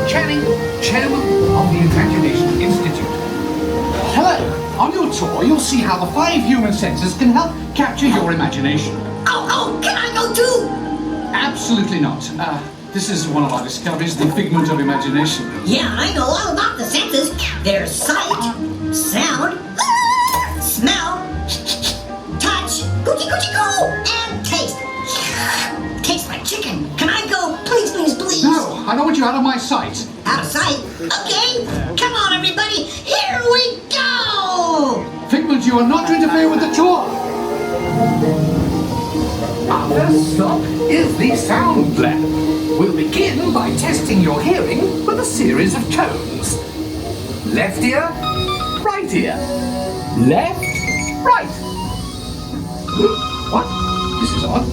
Channing, Chairman of the Imagination Institute. Hello. On your tour, you'll see how the 5 human senses can help capture your imagination. Oh, can I go too? Absolutely not. This is one of our discoveries, the figment of imagination. Yeah, I know all about the senses. There's sight, sound, smell, touch, coochie coochie coo, and taste. Tastes like chicken. Can I go? Please, please, please. No, I don't want you out of my sight. Out of sight? Okay. Come on, everybody. Here we go. Figment, you are not to interfere with the tour. Our first stop is the sound lab. We'll begin by testing your hearing with a series of tones. Left ear, right ear. Left, right. What? This is odd.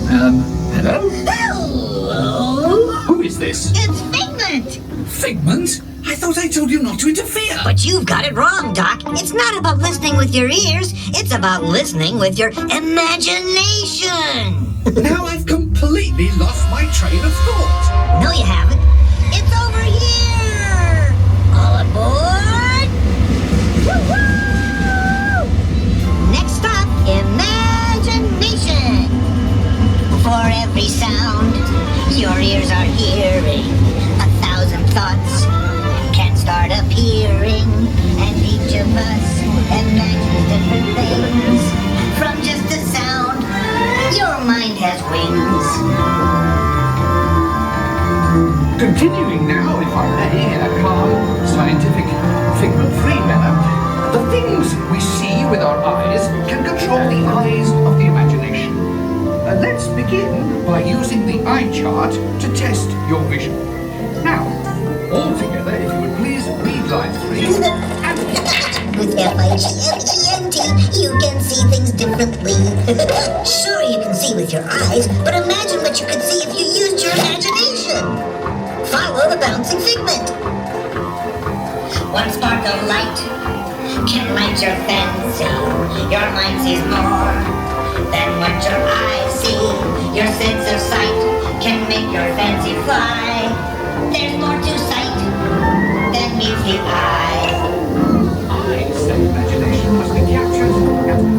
Hello? Hello. Who is this? It's Figment. Figment? I thought I told you not to interfere. But you've got it wrong, Doc. It's not about listening with your ears. It's about listening with your imagination. Now I've completely lost my train of thought. No, you haven't. It's over here. All aboard. Woo-hoo! Next stop, imagination. For every sound your ears are hearing, 1,000 thoughts can start appearing, and each of us imagines different things. From just a sound, your mind has wings. Continuing now, if I may, in a calm, scientific, figment-free manner, the things we see with our eyes can control the eyes of the imagination. Let's begin by using the eye chart to test your vision. Now, all together, if you would please read line 3 and... With Figment, you can see things differently. Sure, you can see with your eyes, but imagine what you could see if you used your imagination. Follow the bouncing figment. One spark of light can light your fancy. Your mind sees more than what your eyes see. Your sense of sight can make your fancy fly. There's more to sight than meets the eye. Imagination must be captured and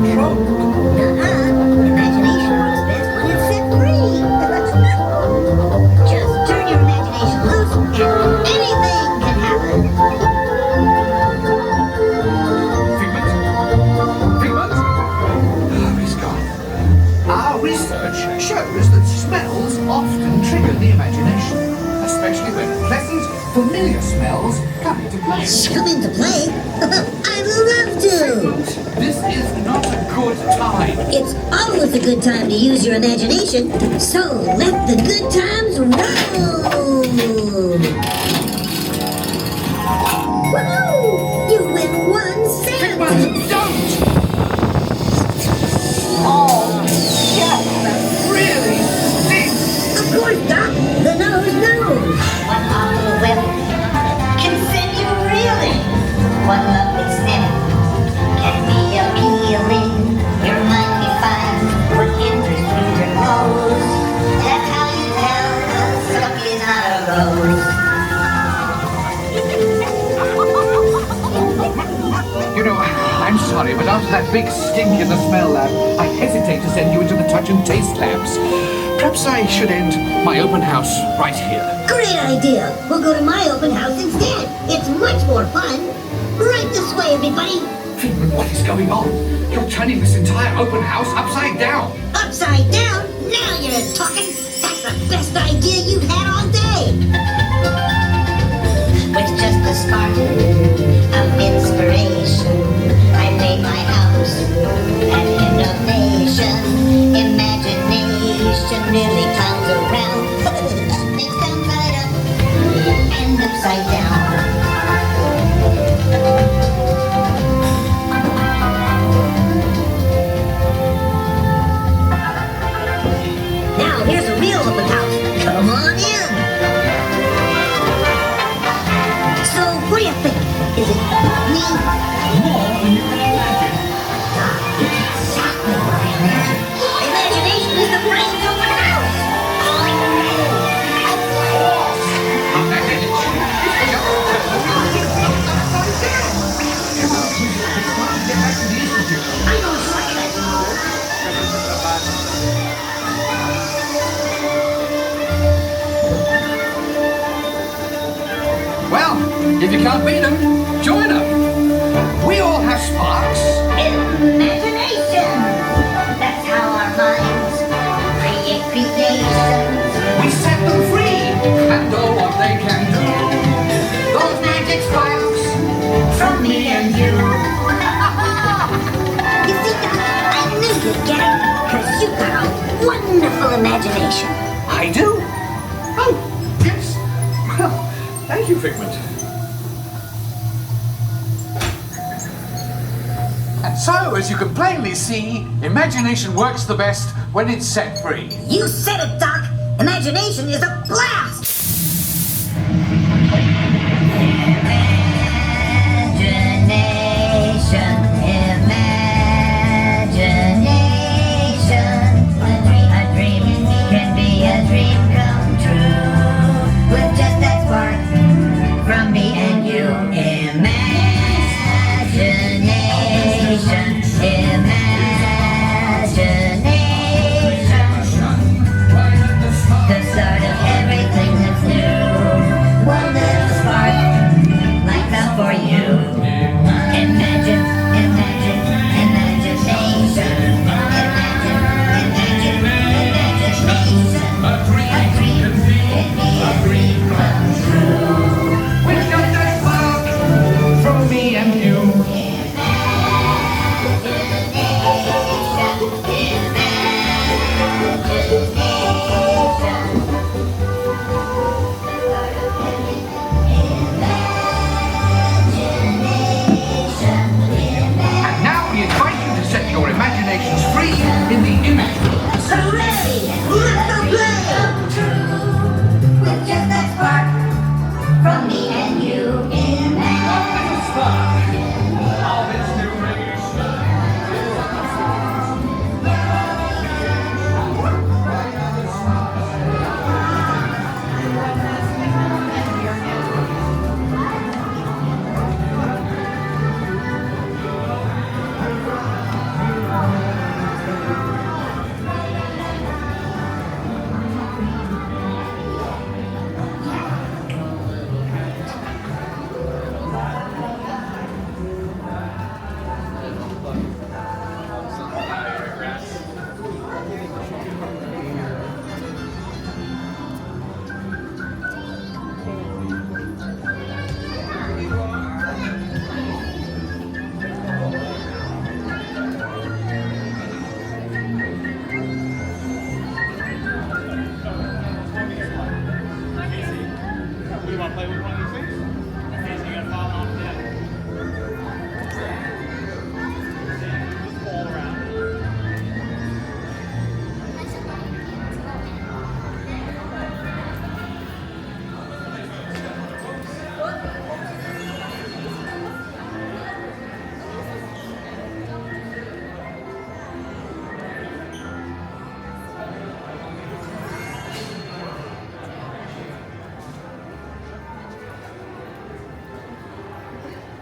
controlled. Imagination works best when it's set free. Just turn your imagination loose and anything can happen. Figment? Figment? Oh, he's gone. Our research shows that smells often trigger the imagination, especially when pleasant, familiar smells come into play. Come into play? I'd love to. This is not a good time. It's always a good time to use your imagination, so let the good times roll. Woohoo! You win 1 cent. Figment, don't! Oh, yes, that really stinks. Of course, Doc. The nose knows. One awful whiff can send you reeling. One lovely sniff can be appealing. Your mind be fine. What enters through your nose? That's how you tell a skunk is not a rose. You know, I'm sorry, but after that big stink in the smell lab, I hesitate to send you into the touch and taste labs. Perhaps I should end my open house right here. Great idea. We'll go to my open house instead. It's much more fun. Right this way, everybody. Figment, what is going on? You're turning this entire open house upside down. Upside down? Now you're talking. That's the best idea you've had all day. With just a spark of inspiration, I made my house an innovation. Imagination nearly comes around. Things come right up and upside down. Now here's a real open house. Come on in. So what do you think? Is it me? More than you can imagine. Exactly what I imagined. Imagination is the brains of the house. Imagination they can do. Those magic sparks from me and you. You see, Doc, I knew you'd get it, because you've got a wonderful imagination. I do? Oh, yes. Well, thank you, Figment. And so, as you can plainly see, imagination works the best when it's set free. You said it, Doc. Imagination is a blast. Imagination, imagination. A dream can be a dream come true with just that spark from me and you. Imagination, imagination. The start of everything that's new. One little spark lights up for you. Imagine, imagine, imagination. Imagine, imagine, imagination. A dream can be a dream come true. With just that spark from me and you. And now we invite you to set your imaginations free in the image room. Hooray! Let's go play! With just that spark from me and you.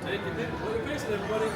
Take it in. Look at the face, everybody.